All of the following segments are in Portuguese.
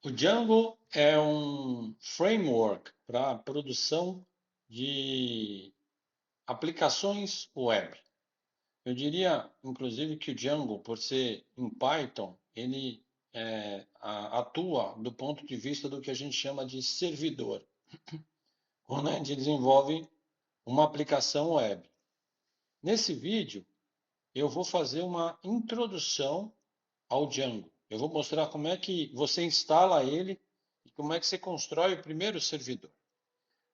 O Django é um framework para produção de aplicações web. Eu diria, inclusive, que o Django, por ser em Python, ele atua do ponto de vista do que a gente chama de servidor, quando a gente desenvolve uma aplicação web. Nesse vídeo, eu vou fazer uma introdução ao Django. Eu vou mostrar como é que você instala ele e como é que você constrói o primeiro servidor.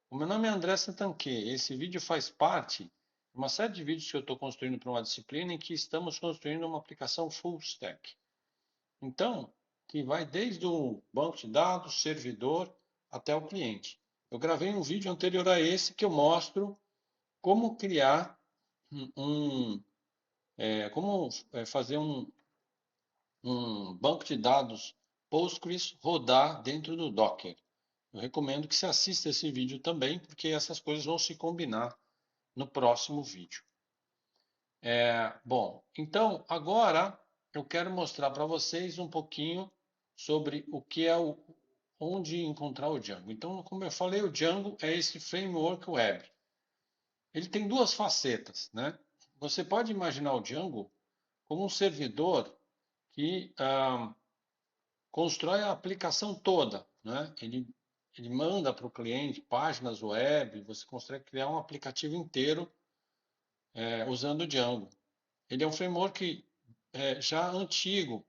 O meu nome é André Santanquê. Esse vídeo faz parte de uma série de vídeos que eu estou construindo para uma disciplina em que estamos construindo uma aplicação full stack. Então, que vai desde o banco de dados, servidor, até o cliente. Eu gravei um vídeo anterior a esse que eu mostro como criar fazer um banco de dados Postgres rodar dentro do Docker. Eu recomendo que você assista esse vídeo também, porque essas coisas vão se combinar no próximo vídeo. Bom, então agora eu quero mostrar para vocês um pouquinho sobre o que é onde encontrar o Django. Então, como eu falei, o Django é esse framework web. Ele tem duas facetas, né? Você pode imaginar o Django como um servidor que constrói a aplicação toda, né? Ele manda para o cliente páginas web, você consegue criar um aplicativo inteiro usando o Django. Ele é um framework já antigo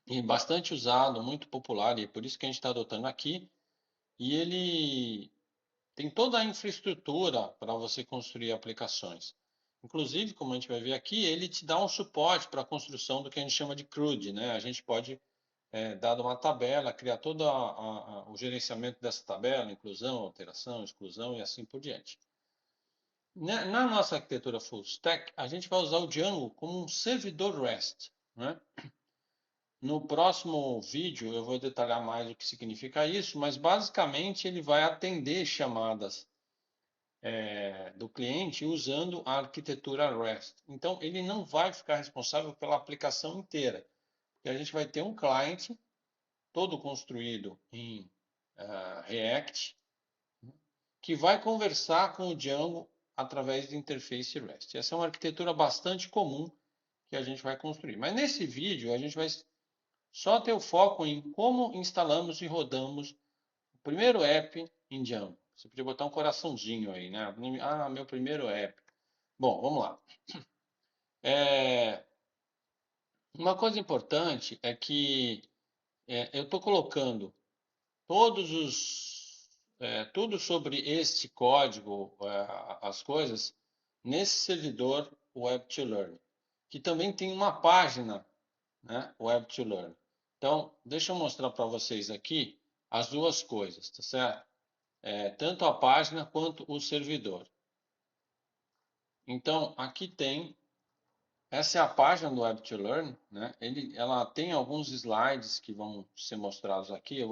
e bastante usado, muito popular, e é por isso que a gente está adotando aqui. E ele tem toda a infraestrutura para você construir aplicações. Inclusive, como a gente vai ver aqui, ele te dá um suporte para a construção do que a gente chama de CRUD, né? A gente pode, dado uma tabela, criar todo o gerenciamento dessa tabela, inclusão, alteração, exclusão e assim por diante. Na nossa arquitetura full stack, a gente vai usar o Django como um servidor REST, né? No próximo vídeo eu vou detalhar mais o que significa isso, mas basicamente ele vai atender chamadas do cliente usando a arquitetura REST. Então ele não vai ficar responsável pela aplicação inteira, porque a gente vai ter um cliente todo construído em React que vai conversar com o Django através de interface REST. Essa é uma arquitetura bastante comum que a gente vai construir. Mas nesse vídeo a gente vai só ter o foco em como instalamos e rodamos o primeiro app em Django. Você podia botar um coraçãozinho aí, né? Ah, meu primeiro app. Bom, vamos lá. É, uma coisa importante é que eu estou colocando todos tudo sobre este código, as coisas, nesse servidor Web2Learn, que também tem uma página, né, Web2Learn. Então, deixa eu mostrar para vocês aqui as duas coisas, tá certo? Tanto a página quanto o servidor. Então, aqui tem, essa é a página do Web2Learn, né? Ela tem alguns slides que vão ser mostrados aqui. Eu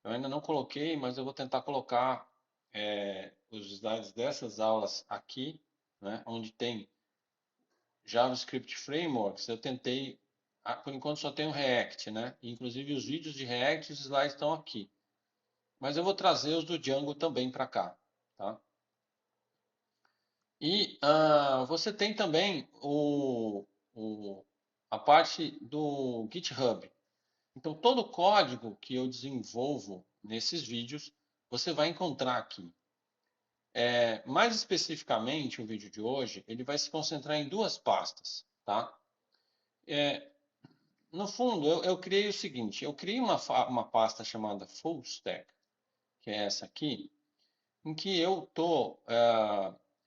ainda não coloquei, mas eu vou tentar colocar os slides dessas aulas aqui, né? Onde tem JavaScript Frameworks. Eu tentei, por enquanto só tem o React, né? Inclusive os vídeos de React, os slides estão aqui. Mas eu vou trazer os do Django também para cá, tá? E você tem também a parte do GitHub. Então, todo o código que eu desenvolvo nesses vídeos, você vai encontrar aqui. Mais especificamente, o vídeo de hoje, ele vai se concentrar em duas pastas, tá? No fundo, eu criei o seguinte, eu criei uma pasta chamada Full Stack, que é essa aqui, em que eu estou,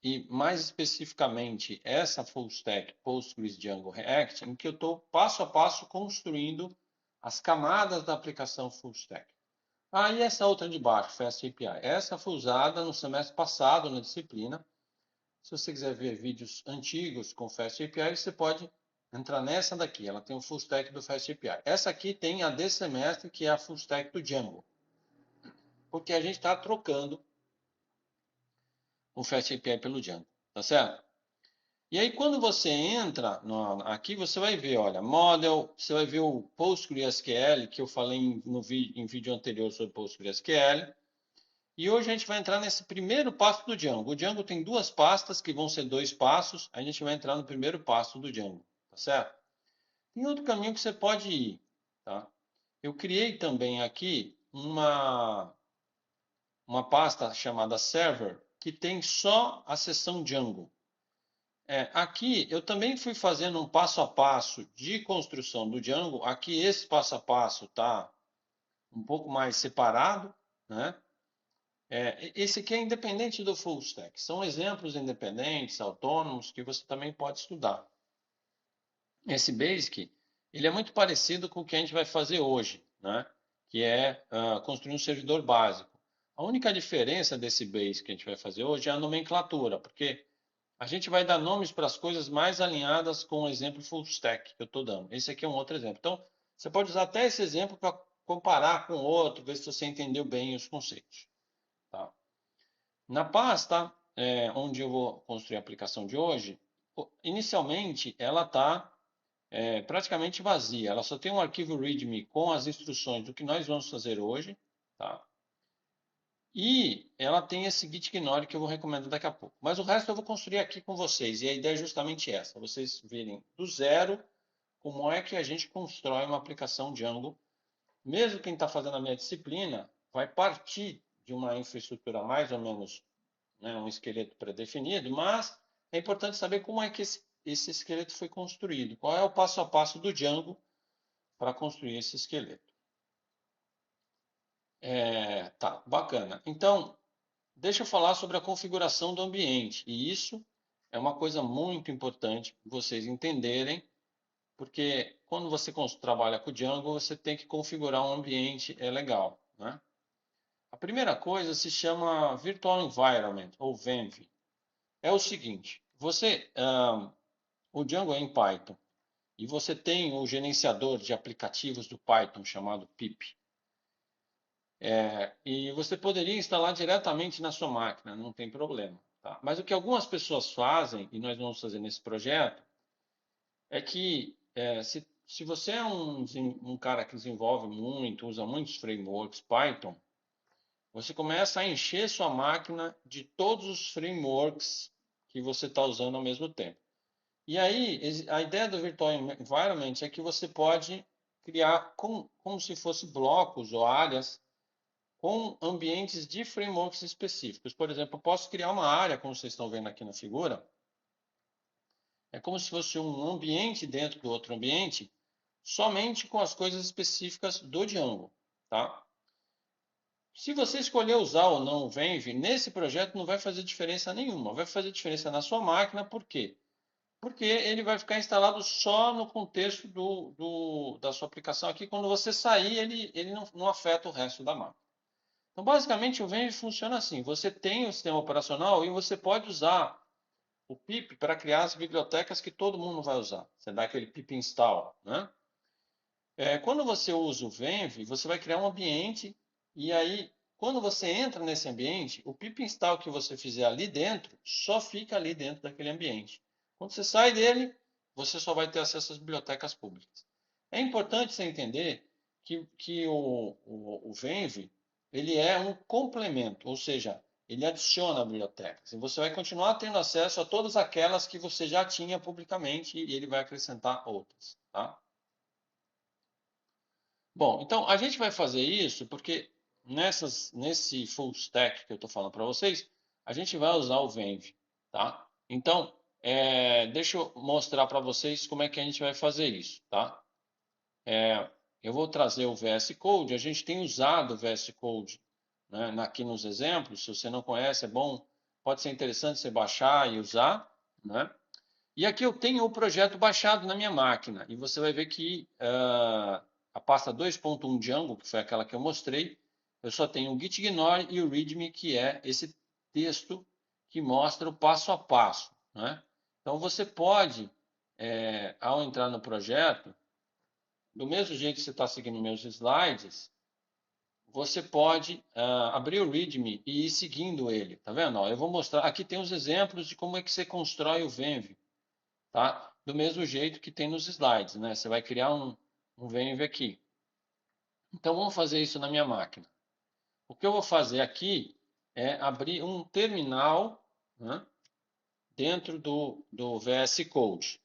e mais especificamente essa Full Stack Postgres Django React, em que eu estou passo a passo construindo as camadas da aplicação Full Stack. E essa outra de baixo, Fast API. Essa foi usada no semestre passado na disciplina. Se você quiser ver vídeos antigos com Fast API, você pode entrar nessa daqui. Ela tem o Full Stack do Fast API. Essa aqui tem a desse semestre, que é a Full Stack do Django. Porque a gente está trocando o Fast API pelo Django, tá certo? E aí, quando você entra aqui, você vai ver, olha, model, você vai ver o PostgreSQL, que eu falei em vídeo anterior sobre PostgreSQL. E hoje a gente vai entrar nesse primeiro passo do Django. O Django tem duas pastas, que vão ser 2 passos. A gente vai entrar no primeiro passo do Django, tá certo? Tem outro caminho que você pode ir, tá? Eu criei também aqui uma pasta chamada Server, que tem só a seção Django. Aqui eu também fui fazendo um passo a passo de construção do Django. Aqui esse passo a passo está um pouco mais separado, né? Esse aqui é independente do full stack. São exemplos independentes, autônomos, que você também pode estudar. Esse Basic, ele é muito parecido com o que a gente vai fazer hoje, né? Que é construir um servidor básico. A única diferença desse Basic que a gente vai fazer hoje é a nomenclatura, porque a gente vai dar nomes para as coisas mais alinhadas com o exemplo full stack que eu estou dando. Esse aqui é um outro exemplo. Então, você pode usar até esse exemplo para comparar com outro, ver se você entendeu bem os conceitos. Tá? Na pasta onde eu vou construir a aplicação de hoje, inicialmente ela está praticamente vazia. Ela só tem um arquivo README com as instruções do que nós vamos fazer hoje. Tá? E ela tem esse git ignore que eu vou recomendar daqui a pouco. Mas o resto eu vou construir aqui com vocês. E a ideia é justamente essa. Vocês verem do zero como é que a gente constrói uma aplicação Django. Mesmo quem está fazendo a minha disciplina vai partir de uma infraestrutura mais ou menos, né, um esqueleto pré-definido, mas é importante saber como é que esse esqueleto foi construído. Qual é o passo a passo do Django para construir esse esqueleto. Tá, bacana. Então, deixa eu falar sobre a configuração do ambiente. E isso é uma coisa muito importante vocês entenderem, porque quando você trabalha com o Django, você tem que configurar um ambiente legal, né? A primeira coisa se chama Virtual Environment, ou VENV. É o seguinte, o Django é em Python, e você tem o gerenciador de aplicativos do Python, chamado pip. E você poderia instalar diretamente na sua máquina, não tem problema. Tá? Mas o que algumas pessoas fazem, e nós vamos fazer nesse projeto, é que se você é um cara que desenvolve muito, usa muitos frameworks Python, você começa a encher sua máquina de todos os frameworks que você está usando ao mesmo tempo. E aí, a ideia do Virtual Environment é que você pode criar como se fosse blocos ou áreas com ambientes de frameworks específicos. Por exemplo, eu posso criar uma área, como vocês estão vendo aqui na figura, é como se fosse um ambiente dentro do outro ambiente, somente com as coisas específicas do Django. Tá? Se você escolher usar ou não o Venv, nesse projeto não vai fazer diferença nenhuma. Vai fazer diferença na sua máquina, por quê? Porque ele vai ficar instalado só no contexto da sua aplicação aqui. Quando você sair, ele não afeta o resto da máquina. Então, basicamente, o Venv funciona assim. Você tem o sistema operacional e você pode usar o pip para criar as bibliotecas que todo mundo vai usar. Você dá aquele pip install, né? Quando você usa o Venv, você vai criar um ambiente e aí, quando você entra nesse ambiente, o pip install que você fizer ali dentro, só fica ali dentro daquele ambiente. Quando você sai dele, você só vai ter acesso às bibliotecas públicas. É importante você entender que o Venv, ele é um complemento, ou seja, ele adiciona bibliotecas. E você vai continuar tendo acesso a todas aquelas que você já tinha publicamente e ele vai acrescentar outras, tá? Bom, então a gente vai fazer isso porque nesse full stack que eu estou falando para vocês, a gente vai usar o Venv, tá? Então, deixa eu mostrar para vocês como é que a gente vai fazer isso, tá? Eu vou trazer o VS Code, a gente tem usado o VS Code, né, aqui nos exemplos, se você não conhece, é bom, pode ser interessante você baixar e usar, né? E aqui eu tenho o projeto baixado na minha máquina. E você vai ver que a pasta 2.1 Django, que foi aquela que eu mostrei, eu só tenho o git ignore e o readme, que é esse texto que mostra o passo a passo, né? Então você pode, ao entrar no projeto, do mesmo jeito que você está seguindo meus slides, você pode abrir o readme e ir seguindo ele. Tá vendo? Ó, eu vou mostrar. Aqui tem os exemplos de como é que você constrói o Venv. tá? Do mesmo jeito que tem nos slides, né? Você vai criar um Venv aqui. Então, vamos fazer isso na minha máquina. O que eu vou fazer aqui é abrir um terminal, né, dentro do VS Code.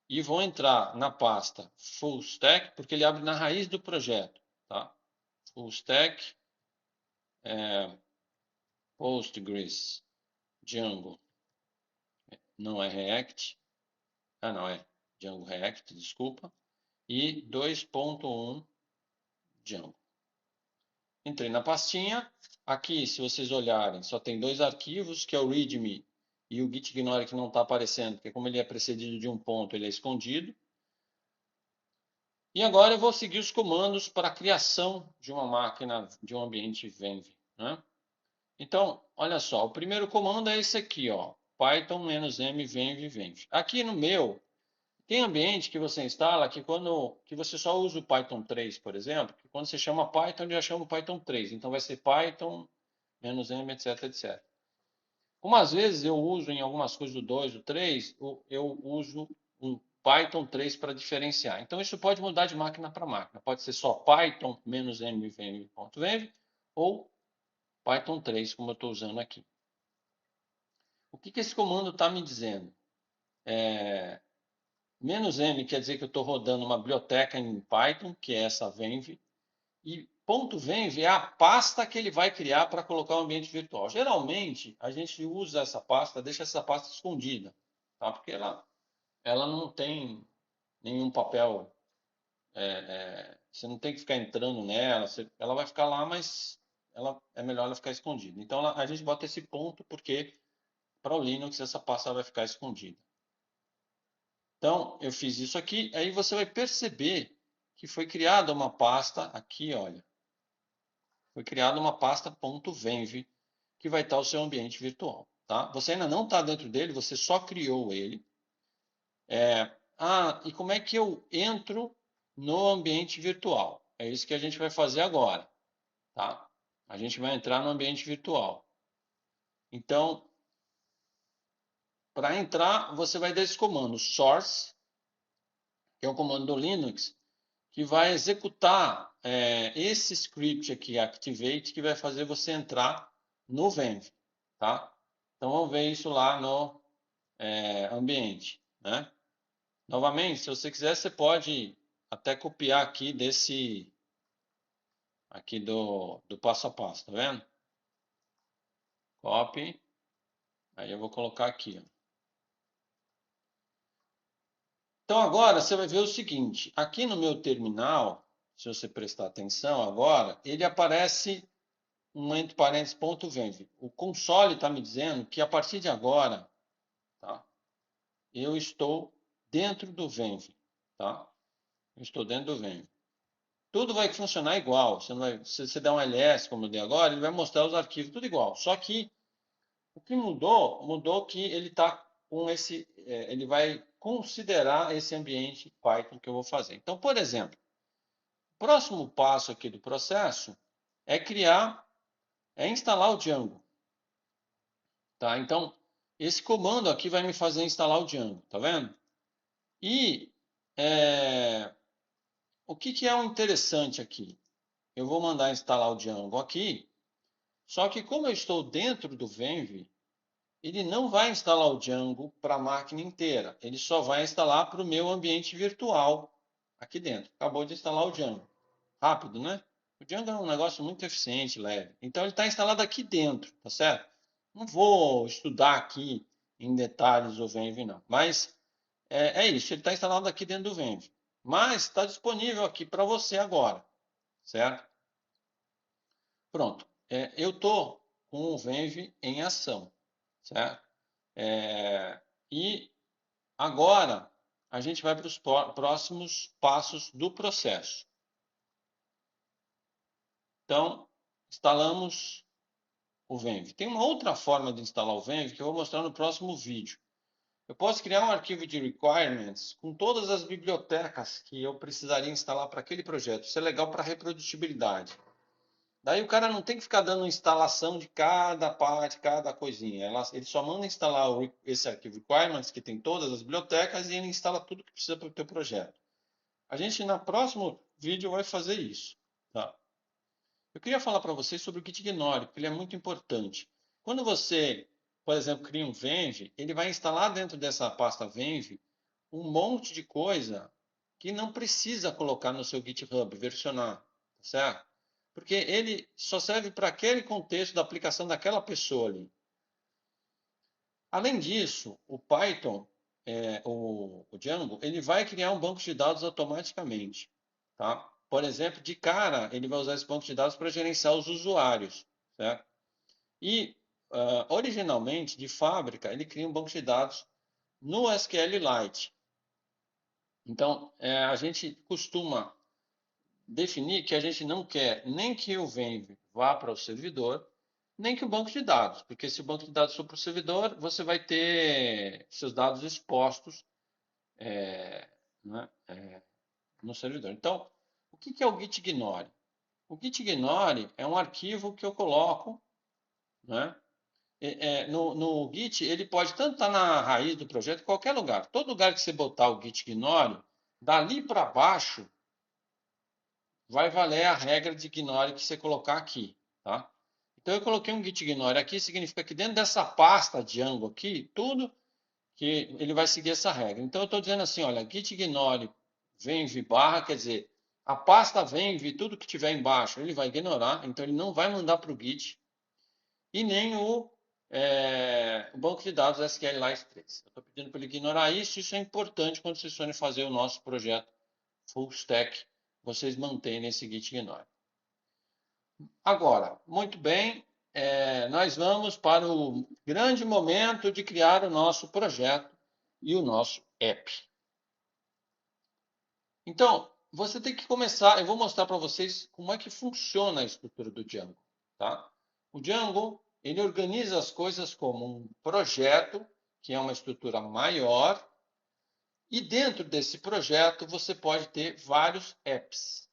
E vou entrar na pasta Full Stack, porque ele abre na raiz do projeto. Tá? Full Stack, Postgres, Django. Não é React. Ah, não, é Django React, desculpa. E 2.1 Django. Entrei na pastinha. Aqui, se vocês olharem, só tem dois arquivos, que é o README e o gitignore, que não está aparecendo, porque como ele é precedido de um ponto, ele é escondido. E agora eu vou seguir os comandos para a criação de uma máquina, de um ambiente Venv, né? Então, olha só, o primeiro comando é esse aqui, ó, Python-m venv venv. Aqui no meu, tem ambiente que você instala que você só usa o Python 3, por exemplo, que quando você chama Python, ele já chama o Python 3. Então vai ser Python, -m, etc, etc. Como às vezes eu uso em algumas coisas do 2, do 3, eu uso um Python 3 para diferenciar. Então isso pode mudar de máquina para máquina. Pode ser só Python -m-venv.venv ou Python 3, como eu estou usando aqui. O que esse comando está me dizendo? "-m" quer dizer que eu estou rodando uma biblioteca em Python, que é essa venv, e .venv é a pasta que ele vai criar para colocar o ambiente virtual. Geralmente, a gente usa essa pasta, deixa essa pasta escondida, tá? Porque ela não tem nenhum papel, você não tem que ficar entrando nela, ela vai ficar lá, mas é melhor ela ficar escondida. Então, a gente bota esse ponto porque para o Linux essa pasta vai ficar escondida. Então, eu fiz isso aqui, aí você vai perceber que foi criada uma pasta aqui, olha. Foi criada uma pasta .venv, que vai estar o seu ambiente virtual. Tá? Você ainda não está dentro dele, você só criou ele. E como é que eu entro no ambiente virtual? É isso que a gente vai fazer agora. Tá? A gente vai entrar no ambiente virtual. Então, para entrar, você vai dar esse comando source, que é o comando do Linux, que vai executar esse script aqui, activate, que vai fazer você entrar no Venv. Tá? Então, vamos ver isso lá no ambiente. Né? Novamente, se você quiser, você pode até copiar aqui aqui do passo a passo, tá vendo? Copy. Aí eu vou colocar aqui. Ó. Então, agora você vai ver o seguinte. Aqui no meu terminal, se você prestar atenção agora, ele aparece entre parênteses .venv. O console está me dizendo que a partir de agora, tá, eu estou dentro do Venv. Tá? Eu estou dentro do Venv. Tudo vai funcionar igual. Se você der um ls, como eu dei agora, ele vai mostrar os arquivos tudo igual. Só que o que mudou que ele está com ele vai considerar esse ambiente Python que eu vou fazer. Então, por exemplo, o próximo passo aqui do processo é instalar o Django. Tá? Então, esse comando aqui vai me fazer instalar o Django, tá vendo? E o que é o interessante aqui? Eu vou mandar instalar o Django aqui, só que como eu estou dentro do Venv, ele não vai instalar o Django para a máquina inteira, ele só vai instalar para o meu ambiente virtual aqui dentro. Acabou de instalar o Django. Rápido, né? O Django é um negócio muito eficiente, leve. Então ele está instalado aqui dentro, tá certo? Não vou estudar aqui em detalhes o Venv, não. Mas é isso, ele está instalado aqui dentro do Venv. Mas está disponível aqui para você agora, certo? Pronto. Eu estou com o Venv em ação, certo? E agora a gente vai para os próximos passos do processo. Então, instalamos o Venv. Tem uma outra forma de instalar o Venv que eu vou mostrar no próximo vídeo. Eu posso criar um arquivo de requirements com todas as bibliotecas que eu precisaria instalar para aquele projeto. Isso é legal para reprodutibilidade. Daí o cara não tem que ficar dando instalação de cada parte, cada coisinha. Ele só manda instalar esse arquivo requirements, que tem todas as bibliotecas, e ele instala tudo que precisa para o teu projeto. A gente, no próximo vídeo, vai fazer isso. Tá? Eu queria falar para vocês sobre o Git Ignore, porque ele é muito importante. Quando você, por exemplo, cria um Venv, ele vai instalar dentro dessa pasta Venv um monte de coisa que não precisa colocar no seu GitHub, versionar, certo? Porque ele só serve para aquele contexto da aplicação daquela pessoa ali. Além disso, o Python, o Django, ele vai criar um banco de dados automaticamente. Tá? Por exemplo, de cara, ele vai usar esse banco de dados para gerenciar os usuários. Certo? E, originalmente, de fábrica, ele cria um banco de dados no SQLite. Então, a gente costuma definir que a gente não quer nem que o Venv vá para o servidor, nem que o banco de dados, porque se o banco de dados for para o servidor, você vai ter seus dados expostos né, no servidor. Então, o que é o Git Ignore? O Git Ignore é um arquivo que eu coloco, né, no Git, ele pode tanto estar na raiz do projeto, em qualquer lugar. Todo lugar que você botar o Git Ignore, dali para baixo, vai valer a regra de ignore que você colocar aqui, tá? Então eu coloquei um git ignore aqui, significa que dentro dessa pasta Django aqui, tudo que ele vai seguir essa regra. Então eu estou dizendo assim, olha, git ignore venv barra, quer dizer, a pasta venv, tudo que tiver embaixo, ele vai ignorar, então ele não vai mandar para o git, e nem o banco de dados SQLite 3. Eu estou pedindo para ele ignorar isso é importante quando vocês forem fazer o nosso projeto full stack, vocês mantêm esse git ignore. Agora, muito bem, nós vamos para o grande momento de criar o nosso projeto e o nosso app. Então, você tem que começar, eu vou mostrar para vocês como é que funciona a estrutura do Django. Tá? O Django, ele organiza as coisas como um projeto, que é uma estrutura maior, e dentro desse projeto você pode ter vários apps.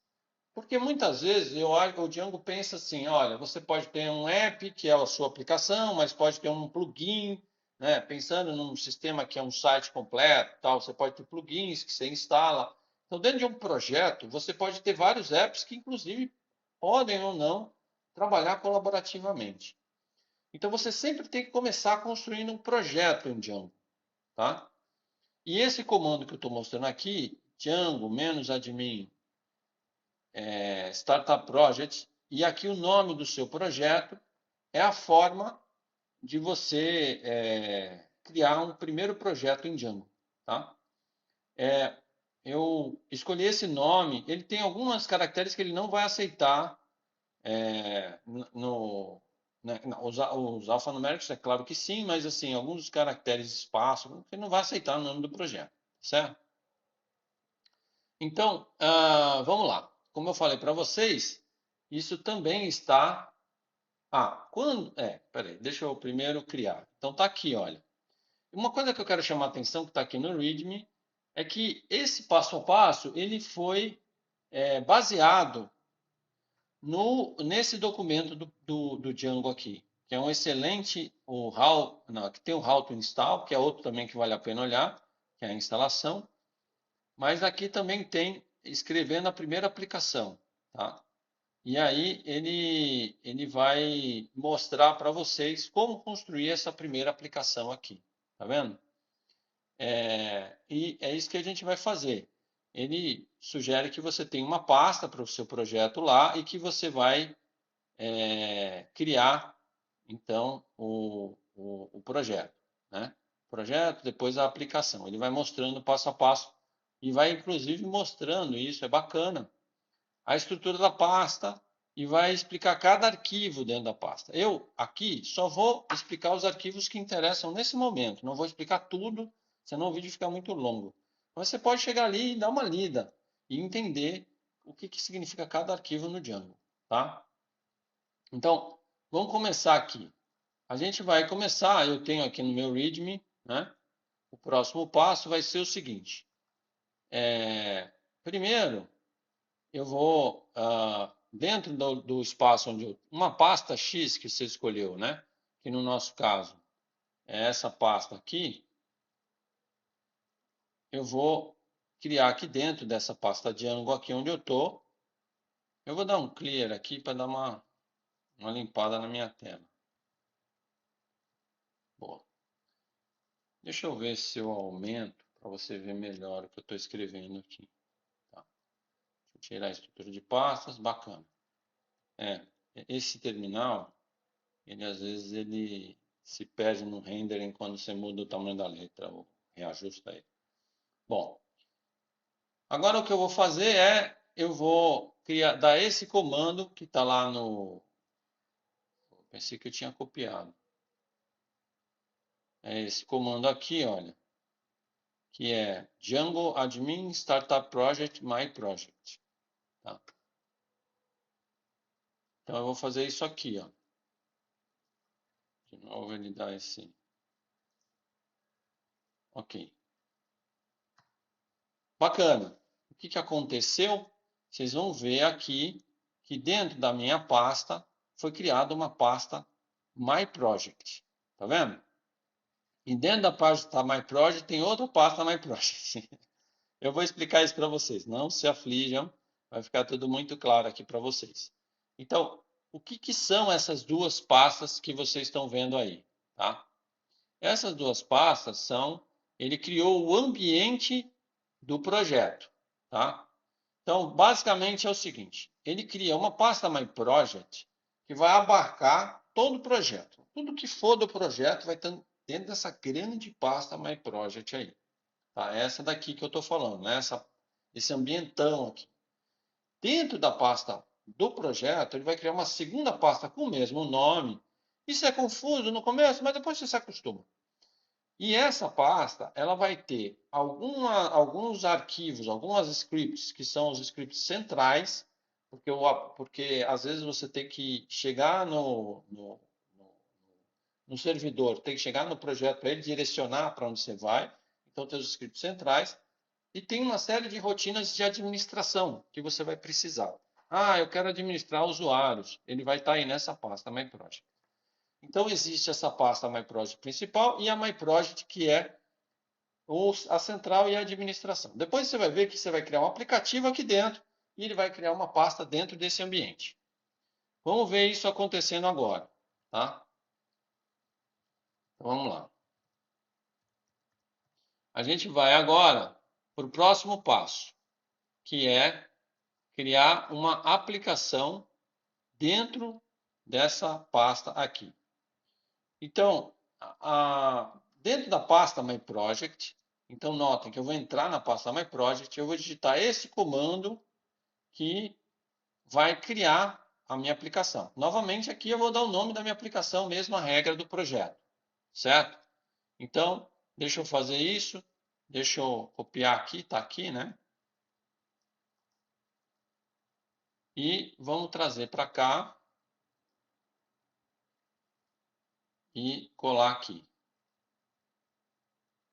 Porque muitas vezes o Django pensa assim, olha, você pode ter um app que é a sua aplicação, mas pode ter um plugin, né? Pensando num sistema que é um site completo, tal, você pode ter plugins que você instala. Então, dentro de um projeto, você pode ter vários apps que, inclusive, podem ou não trabalhar colaborativamente. Então, você sempre tem que começar construindo um projeto em Django, tá? E esse comando que eu estou mostrando aqui, Django -admin Startup Project, e aqui o nome do seu projeto é a forma de você criar um primeiro projeto em Django. Tá? Eu escolhi esse nome, ele tem algumas caracteres que ele não vai aceitar no, né, os alfanuméricos, é claro que sim, mas assim, alguns caracteres espaço, ele não vai aceitar o nome do projeto, certo? Então, vamos lá. Como eu falei para vocês, isso também está. Peraí, deixa eu primeiro criar. Então tá aqui, olha. Uma coisa que eu quero chamar a atenção que está aqui no README é que esse passo a passo ele foi baseado nesse documento do Django aqui, que é um excelente, que tem o How to Install, que é outro também que vale a pena olhar, que é a instalação. Mas aqui também tem escrevendo a primeira aplicação, tá? E aí ele vai mostrar para vocês como construir essa primeira aplicação aqui, tá vendo? E é isso que a gente vai fazer. Ele sugere que você tenha uma pasta para o seu projeto lá e que você vai criar, então, o projeto, né? Projeto, depois a aplicação. Ele vai mostrando passo a passo e vai, inclusive, mostrando isso, é bacana, a estrutura da pasta e vai explicar cada arquivo dentro da pasta. Eu, aqui, só vou explicar os arquivos que interessam nesse momento. Não vou explicar tudo, senão o vídeo fica muito longo. Mas você pode chegar ali e dar uma lida e entender o que significa cada arquivo no Django, tá? Então, vamos começar aqui. A gente vai começar, eu tenho aqui no meu README, né? O próximo passo vai ser o seguinte. Primeiro, eu vou dentro do espaço onde uma pasta X que você escolheu, né? Que no nosso caso é essa pasta aqui. Eu vou criar aqui dentro dessa pasta Django aqui onde eu estou. Eu vou dar um clear aqui para dar uma limpada na minha tela. Boa. Deixa eu ver se eu aumento para você ver melhor o que eu estou escrevendo aqui. Tá. Deixa eu tirar a estrutura de pastas, bacana. Esse terminal, ele às vezes ele se perde no rendering quando você muda o tamanho da letra ou reajusta ele. Bom, agora o que eu vou fazer é, eu vou dar esse comando que está lá no... Pensei que eu tinha copiado. É esse comando aqui, olha, que é Django admin startup project my project. Tá? Então eu vou fazer isso aqui, ó. De novo ele dá esse... Ok. Bacana. O que aconteceu? Vocês vão ver aqui que dentro da minha pasta foi criada uma pasta My Project. Tá vendo? E dentro da pasta My Project tem outra pasta My Project. Eu vou explicar isso para vocês. Não se aflijam. Vai ficar tudo muito claro aqui para vocês. Então, o que são essas duas pastas que vocês estão vendo aí? Tá? Essas duas pastas são... Ele criou o ambiente do projeto. Tá? Então, basicamente é o seguinte. Ele cria uma pasta My Project que vai abarcar todo o projeto. Tudo que for do projeto vai estar dentro dessa grande pasta My Project aí. Tá? Essa daqui que eu estou falando, né? Esse ambientão aqui. Dentro da pasta do projeto, ele vai criar uma segunda pasta com o mesmo nome. Isso é confuso no começo, mas depois você se acostuma. E essa pasta, ela vai ter alguns arquivos, algumas scripts, que são os scripts centrais, porque às vezes você tem que chegar no servidor, tem que chegar no projeto para ele direcionar para onde você vai. Então tem os scripts centrais. E tem uma série de rotinas de administração que você vai precisar. Ah, eu quero administrar usuários. Ele vai estar aí nessa pasta MyProject. Então, existe essa pasta MyProject principal e a MyProject, que é a central e a administração. Depois você vai ver que você vai criar um aplicativo aqui dentro e ele vai criar uma pasta dentro desse ambiente. Vamos ver isso acontecendo agora. Tá? Então, vamos lá. A gente vai agora para o próximo passo, que é criar uma aplicação dentro dessa pasta aqui. Então, dentro da pasta My Project, então notem que eu vou entrar na pasta My Project, eu vou digitar esse comando que vai criar a minha aplicação. Novamente, aqui eu vou dar o nome da minha aplicação, mesmo a regra do projeto, certo? Então, deixa eu fazer isso, deixa eu copiar aqui, está aqui, né? E vamos trazer para cá e colar aqui.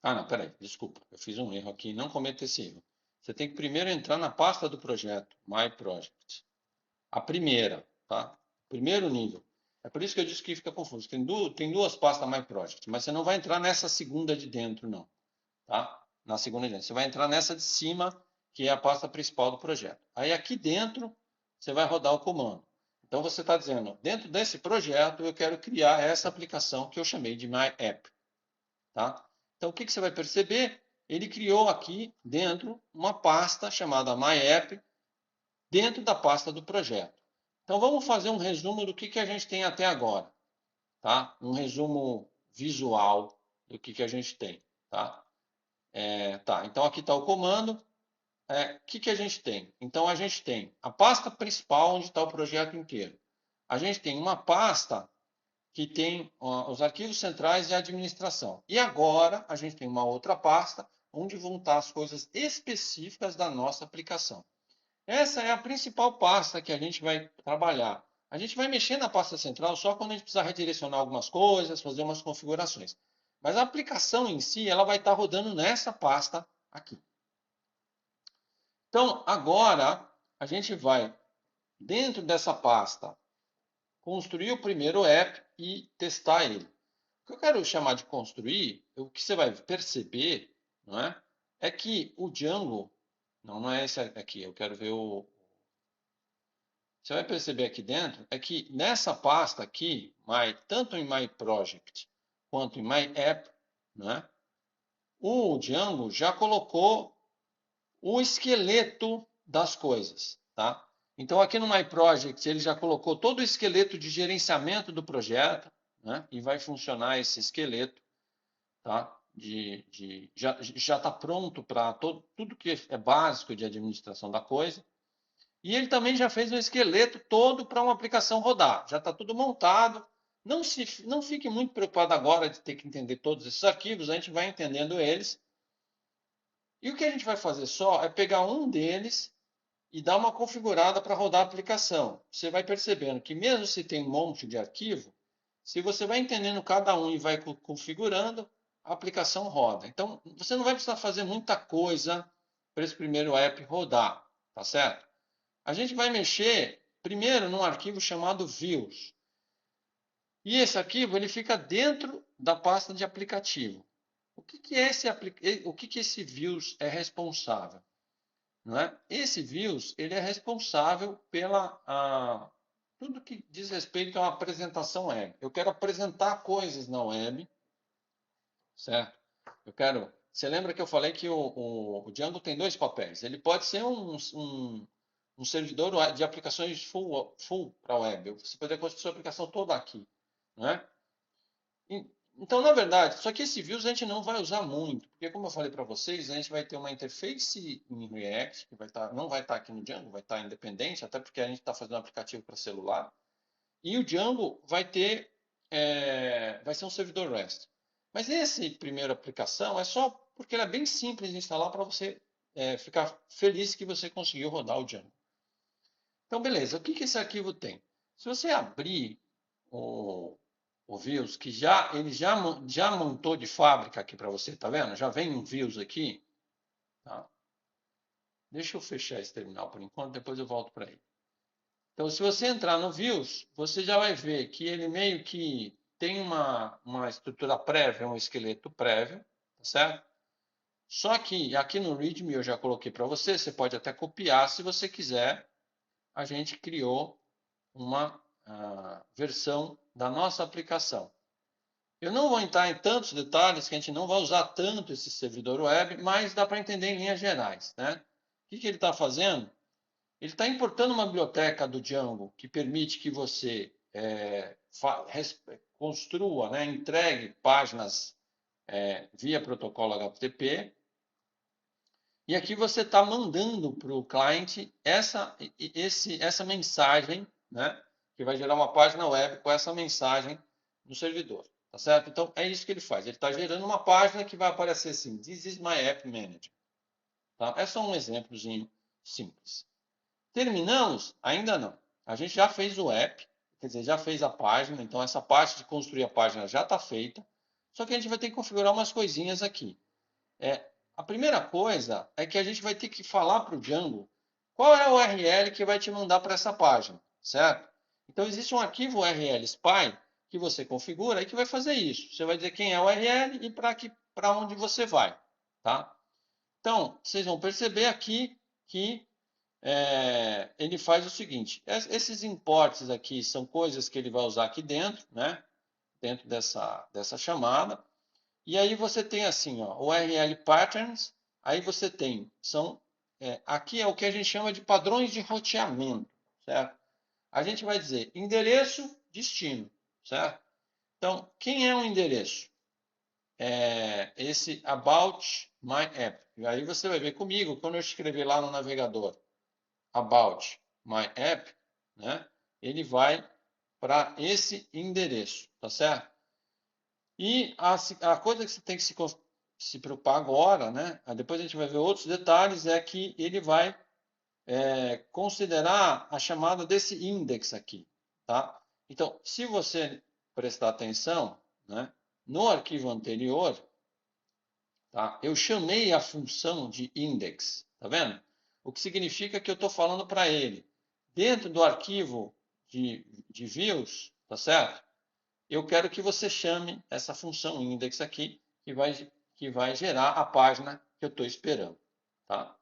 Ah, não, peraí, desculpa, eu fiz um erro aqui, não cometa esse erro. Você tem que primeiro entrar na pasta do projeto, My Project. A primeira, tá? Primeiro nível. É por isso que eu disse que fica confuso. Tem duas pastas My Project, mas você não vai entrar nessa segunda de dentro, não. Tá? Na segunda de dentro. Você vai entrar nessa de cima, que é a pasta principal do projeto. Aí aqui dentro, você vai rodar o comando. Então você está dizendo, dentro desse projeto, eu quero criar essa aplicação que eu chamei de My App. Tá? Então, o que você vai perceber? Ele criou aqui dentro uma pasta chamada My App, dentro da pasta do projeto. Então, vamos fazer um resumo do que a gente tem até agora. Tá? Um resumo visual do que a gente tem. Tá? Então, aqui está o comando. O que a gente tem? Então, a gente tem a pasta principal, onde está o projeto inteiro. A gente tem uma pasta que tem os arquivos centrais e a administração. E agora a gente tem uma outra pasta onde vão estar as coisas específicas da nossa aplicação. Essa é a principal pasta que a gente vai trabalhar. A gente vai mexer na pasta central só quando a gente precisar redirecionar algumas coisas, fazer umas configurações. Mas a aplicação em si, ela vai estar rodando nessa pasta aqui. Então, agora, a gente vai dentro dessa pasta, construir o primeiro app e testar ele. O que eu quero chamar de construir, o que você vai perceber, não é? É que o Django, não é esse aqui, eu quero ver o... Você vai perceber aqui dentro, é que nessa pasta aqui, tanto em My Project quanto em My App, não é? O Django já colocou o esqueleto das coisas, tá? Então, aqui no My Project, ele já colocou todo o esqueleto de gerenciamento do projeto, né? E vai funcionar esse esqueleto, tá? Já está pronto para tudo que é básico de administração da coisa. E ele também já fez o esqueleto todo para uma aplicação rodar. Já está tudo montado. Não fique muito preocupado agora de ter que entender todos esses arquivos, a gente vai entendendo eles. E o que a gente vai fazer só é pegar um deles e dar uma configurada para rodar a aplicação. Você vai percebendo que mesmo se tem um monte de arquivo, se você vai entendendo cada um e vai configurando, a aplicação roda. Então, você não vai precisar fazer muita coisa para esse primeiro app rodar, tá certo? A gente vai mexer primeiro num arquivo chamado views. E esse arquivo ele fica dentro da pasta de aplicativo. O que esse views é responsável? Não é? Esse views ele é responsável pela tudo que diz respeito a uma apresentação web. Eu quero apresentar coisas na web, certo? Você lembra que eu falei que o Django tem dois papéis? Ele pode ser um servidor de aplicações full para a web. Você pode construir sua aplicação toda aqui, né? Então, na verdade, só que esse views a gente não vai usar muito, porque como eu falei para vocês, a gente vai ter uma interface em React, que não vai estar aqui no Django, vai estar independente, até porque a gente está fazendo um aplicativo para celular. E o Django vai ser um servidor REST. Mas essa primeira aplicação é só porque ela é bem simples de instalar para você ficar feliz que você conseguiu rodar o Django. Então, beleza. O que esse arquivo tem? Se você abrir o views, que ele já montou de fábrica aqui para você, tá vendo? Já vem um views aqui. Tá? Deixa eu fechar esse terminal por enquanto, depois eu volto para ele. Então, se você entrar no views, você já vai ver que ele meio que tem uma estrutura prévia, um esqueleto prévio, tá certo? Só que aqui no README eu já coloquei para você, você pode até copiar se você quiser. A gente criou uma versão da nossa aplicação. Eu não vou entrar em tantos detalhes, que a gente não vai usar tanto esse servidor web, mas dá para entender em linhas gerais, né? O que ele está fazendo? Ele está importando uma biblioteca do Django que permite que você construa, né, entregue páginas via protocolo HTTP. E aqui você está mandando para o cliente essa mensagem, né, que vai gerar uma página web com essa mensagem no servidor. Tá certo? Então, é isso que ele faz. Ele está gerando uma página que vai aparecer assim, This is my app manager. Tá? É só um exemplozinho simples. Terminamos? Ainda não. A gente já fez o app, quer dizer, já fez a página, então essa parte de construir a página já está feita, só que a gente vai ter que configurar umas coisinhas aqui. A primeira coisa é que a gente vai ter que falar para o Django qual é a URL que vai te mandar para essa página, certo? Então, existe um arquivo URL spy que você configura e que vai fazer isso. Você vai dizer quem é a URL e para onde você vai, tá? Então, vocês vão perceber aqui que ele faz o seguinte, esses imports aqui são coisas que ele vai usar aqui dentro, né? Dentro dessa chamada. E aí você tem assim, ó, URL patterns, aí você tem, aqui é o que a gente chama de padrões de roteamento, certo? A gente vai dizer endereço, destino, certo? Então, quem é o endereço? Esse about my app. E aí você vai ver comigo, quando eu escrever lá no navegador about my app, né, ele vai para esse endereço, tá certo? E a coisa que você tem que se preocupar agora, né, depois a gente vai ver outros detalhes, é que ele vai considerar a chamada desse index aqui, tá? Então, se você prestar atenção, né, no arquivo anterior, tá, eu chamei a função de index, tá vendo? O que significa que eu estou falando para ele, dentro do arquivo de views, tá certo? Eu quero que você chame essa função index aqui, que vai gerar a página que eu estou esperando, tá?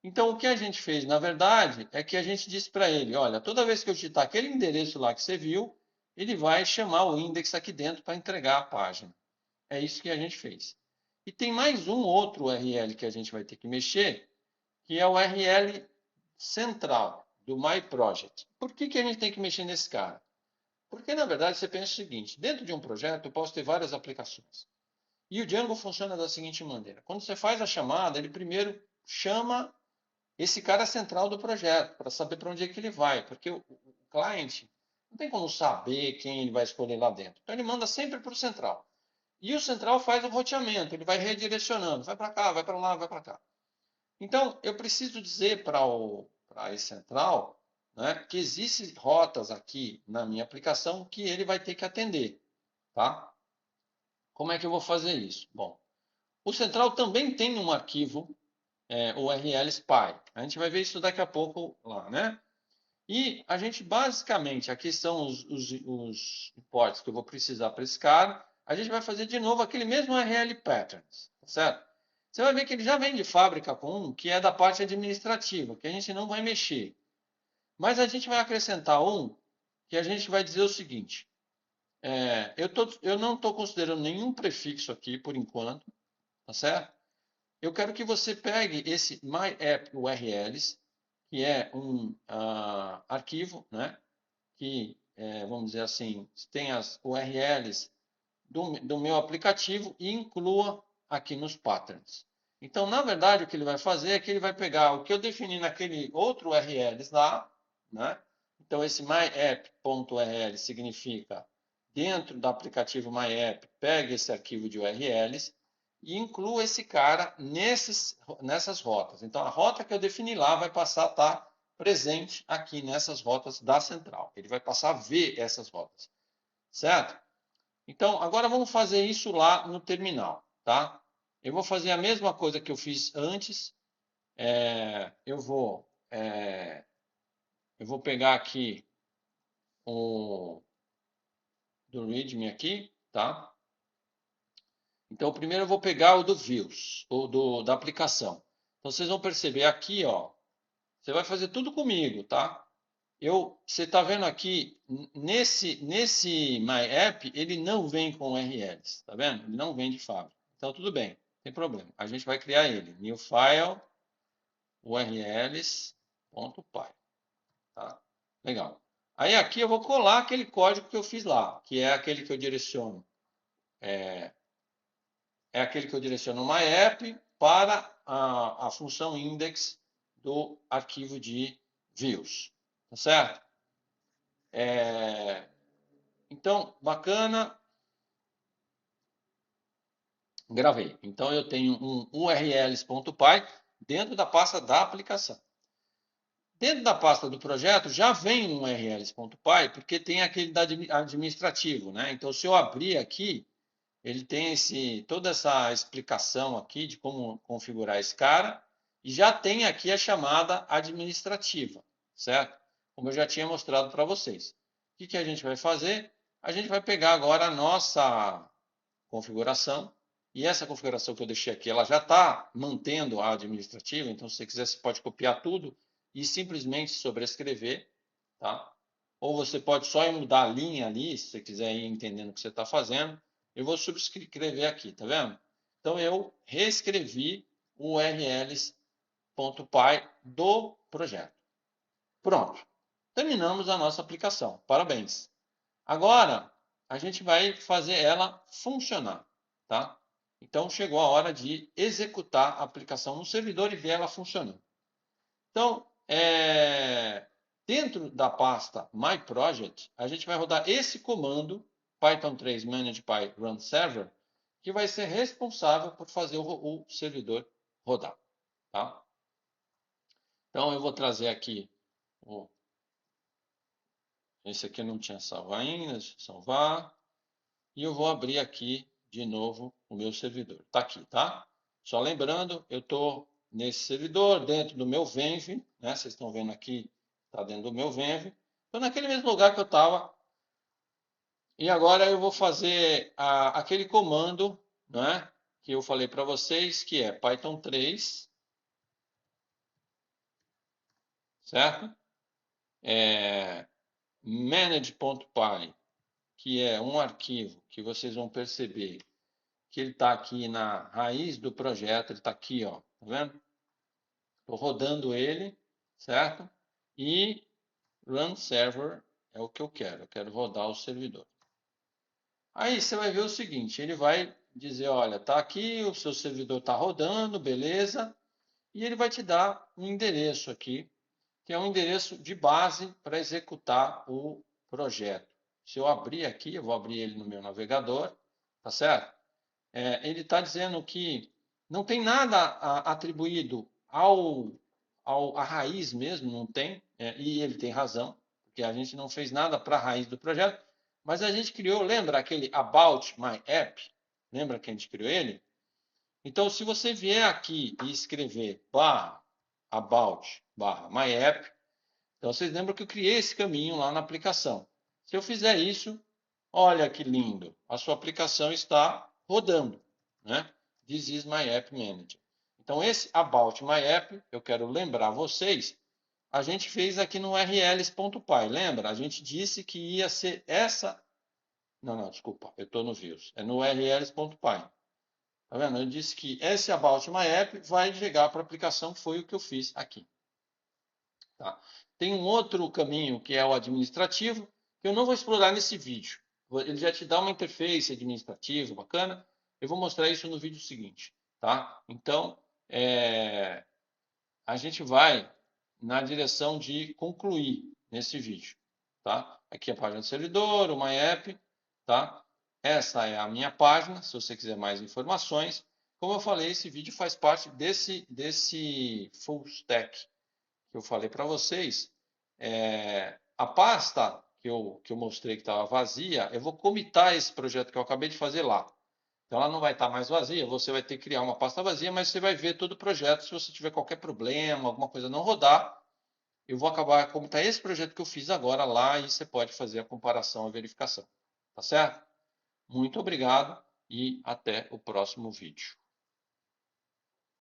Então, o que a gente fez, na verdade, é que a gente disse para ele, olha, toda vez que eu digitar aquele endereço lá que você viu, ele vai chamar o index aqui dentro para entregar a página. É isso que a gente fez. E tem mais um outro URL que a gente vai ter que mexer, que é o URL central do My Project. Por que a gente tem que mexer nesse cara? Porque, na verdade, você pensa o seguinte, dentro de um projeto eu posso ter várias aplicações. E o Django funciona da seguinte maneira. Quando você faz a chamada, ele primeiro chama esse cara central do projeto, para saber para onde é que ele vai, porque o cliente não tem como saber quem ele vai escolher lá dentro. Então ele manda sempre para o central. E o central faz o roteamento, ele vai redirecionando, vai para cá, vai para lá, vai para cá. Então eu preciso dizer para esse central, né, que existem rotas aqui na minha aplicação que ele vai ter que atender. Tá? Como é que eu vou fazer isso? Bom, o central também tem um arquivo URL spy. A gente vai ver isso daqui a pouco lá, né? E a gente basicamente, aqui são os imports que eu vou precisar para esse cara. A gente vai fazer de novo aquele mesmo URL patterns, tá certo? Você vai ver que ele já vem de fábrica com um que é da parte administrativa, que a gente não vai mexer. Mas a gente vai acrescentar um que a gente vai dizer o seguinte: eu não estou considerando nenhum prefixo aqui por enquanto, tá certo? Eu quero que você pegue esse myAppURLs, que é um arquivo, né, que, vamos dizer assim, tem as URLs do meu aplicativo e inclua aqui nos patterns. Então, na verdade, o que ele vai fazer é que ele vai pegar o que eu defini naquele outro URLs lá, né? Então, esse myapp.url significa dentro do aplicativo myapp, pega esse arquivo de URLs e inclua esse cara nessas rotas. Então, a rota que eu defini lá vai passar a estar presente aqui nessas rotas da central. Ele vai passar a ver essas rotas, certo? Então, agora vamos fazer isso lá no terminal, tá? Eu vou fazer a mesma coisa que eu fiz antes. Eu vou pegar aqui o do README aqui, tá? Então, primeiro eu vou pegar o do Views, da aplicação. Então, vocês vão perceber aqui, ó, você vai fazer tudo comigo, tá? Você está vendo aqui, nesse MyApp, ele não vem com URLs, tá vendo? Ele não vem de fábrica. Então, tudo bem, não tem problema. A gente vai criar ele. New file, urls.py. Tá? Legal. Aí aqui eu vou colar aquele código que eu fiz lá, que é aquele que eu direciono. É aquele que eu direciono no MyApp para a função index do arquivo de views. Tá certo? Então, bacana. Gravei. Então, eu tenho um urls.py dentro da pasta da aplicação. Dentro da pasta do projeto já vem um urls.py, porque tem aquele da administrativo, né? Então, se eu abrir aqui, ele tem toda essa explicação aqui de como configurar esse cara, e já tem aqui a chamada administrativa, certo? Como eu já tinha mostrado para vocês. O que a gente vai fazer? A gente vai pegar agora a nossa configuração, e essa configuração que eu deixei aqui, ela já está mantendo a administrativa, então se você quiser, você pode copiar tudo e simplesmente sobrescrever, tá? Ou você pode só mudar a linha ali, se você quiser ir entendendo o que você está fazendo. Eu vou subscrever aqui, tá vendo? Então, eu reescrevi o urls.py do projeto. Pronto. Terminamos a nossa aplicação. Parabéns. Agora, a gente vai fazer ela funcionar, tá? Então, chegou a hora de executar a aplicação no servidor e ver ela funcionando. Então, dentro da pasta My Project, a gente vai rodar esse comando, Python 3 manage py run server, que vai ser responsável por fazer o servidor rodar, tá? Então, eu vou trazer aqui esse aqui eu não tinha salvo ainda, deixa eu salvar. E eu vou abrir aqui de novo o meu servidor. Está aqui, tá? Só lembrando, eu estou nesse servidor, dentro do meu Venv, né? Vocês estão vendo aqui, está dentro do meu Venv. Estou naquele mesmo lugar que eu estava. E agora eu vou fazer aquele comando, né, que eu falei para vocês, que é Python 3, certo? Manage.py, que é um arquivo que vocês vão perceber que ele está aqui na raiz do projeto, ele está aqui, ó, tá vendo? Estou rodando ele, certo? E run server é o que eu quero rodar o servidor. Aí você vai ver o seguinte, ele vai dizer, olha, tá aqui, o seu servidor está rodando, beleza, e ele vai te dar um endereço aqui, que é um endereço de base para executar o projeto. Se eu abrir aqui, eu vou abrir ele no meu navegador, tá certo? Ele está dizendo que não tem nada atribuído à raiz mesmo, não tem, e ele tem razão, porque a gente não fez nada para a raiz do projeto, mas a gente criou, lembra aquele About My App? Lembra que a gente criou ele? Então, se você vier aqui e escrever about my app, então vocês lembram que eu criei esse caminho lá na aplicação. Se eu fizer isso, olha que lindo, a sua aplicação está rodando, né? This is my app manager. Então, esse about my app, eu quero lembrar vocês, a gente fez aqui no urls.py, lembra? A gente disse que ia ser essa... Não, desculpa, eu estou no views. É no urls.py. Tá vendo? Eu disse que esse about my app vai chegar para a aplicação, foi o que eu fiz aqui. Tá? Tem um outro caminho que é o administrativo, que eu não vou explorar nesse vídeo. Ele já te dá uma interface administrativa bacana. Eu vou mostrar isso no vídeo seguinte. Tá? Então, a gente vai na direção de concluir nesse vídeo. Tá? Aqui é a página do servidor, o MyApp. Tá? Essa é a minha página, se você quiser mais informações. Como eu falei, esse vídeo faz parte desse full stack que eu falei para vocês. A pasta que eu mostrei que estava vazia, eu vou comitar esse projeto que eu acabei de fazer lá. Então ela não vai estar mais vazia, você vai ter que criar uma pasta vazia, mas você vai ver todo o projeto. Se você tiver qualquer problema, alguma coisa não rodar, eu vou acabar comitar esse projeto que eu fiz agora lá e você pode fazer a comparação, a verificação. Tá certo? Muito obrigado e até o próximo vídeo.